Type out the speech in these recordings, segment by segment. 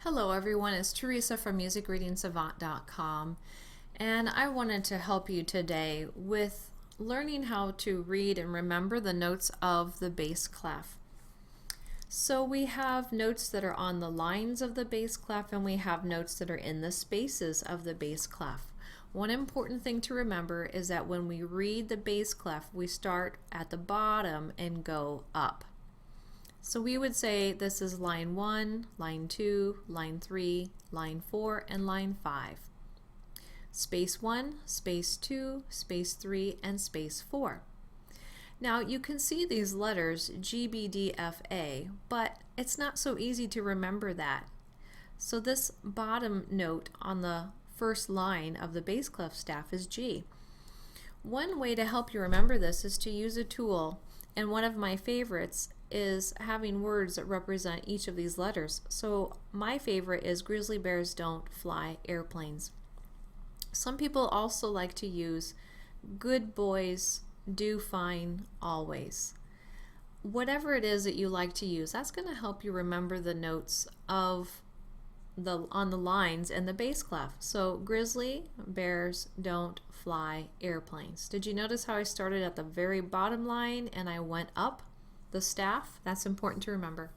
Hello everyone, it's Teresa from musicreadingsavant.com, and I wanted to help you today with learning how to read and remember the notes of the bass clef. So we have notes that are on the lines of the bass clef, and we have notes that are in the spaces of the bass clef. One important thing to remember is that when we read the bass clef, we start at the bottom and go up. So we would say this is line 1, line 2, line 3, line 4, and line 5. Space 1, space 2, space 3, and space 4. Now you can see these letters G, B, D, F, A, but it's not so easy to remember that. So this bottom note on the first line of the bass clef staff is G. One way to help you remember this is to use a tool, and one of my favorites is having words that represent each of these letters. So my favorite is grizzly bears don't fly airplanes. Some people also like to use good boys do fine always. Whatever it is that you like to use, that's going to help you remember the notes of on the lines and the bass clef. So grizzly bears don't fly airplanes. Did you notice how I started at the very bottom line and I went up the staff? That's important to remember.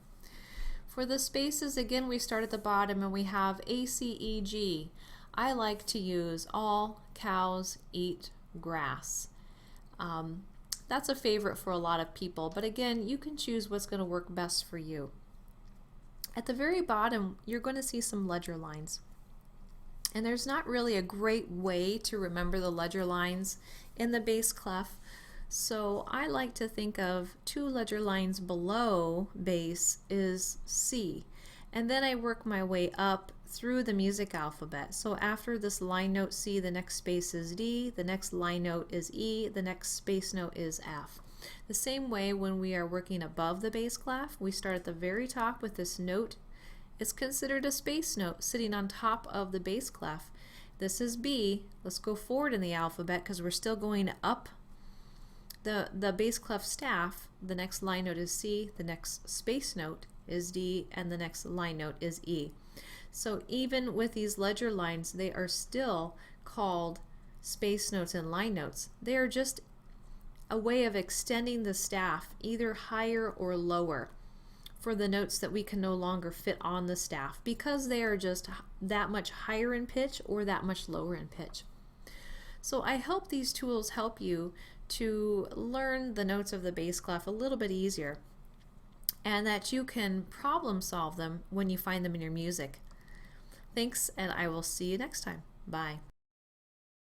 For the spaces, again, we start at the bottom and we have A, C, E, G. I like to use all cows eat grass. That's a favorite for a lot of people, but again, you can choose what's going to work best for you. At the very bottom, you're going to see some ledger lines. And there's not really a great way to remember the ledger lines in the bass clef. So I like to think of two ledger lines below bass is C. And then I work my way up through the music alphabet. So after this line note C, the next space is D, the next line note is E, the next space note is F. The same way when we are working above the bass clef, we start at the very top with this note. It's considered a space note sitting on top of the bass clef. This is B. Let's go forward in the alphabet because we're still going up the bass clef staff. The next line note is C, the next space note is D, and the next line note is E. So even with these ledger lines, they are still called space notes and line notes. They are just a way of extending the staff either higher or lower for the notes that we can no longer fit on the staff because they are just that much higher in pitch or that much lower in pitch. So I hope these tools help you to learn the notes of the bass clef a little bit easier, and that you can problem solve them when you find them in your music. Thanks, and I will see you next time. Bye.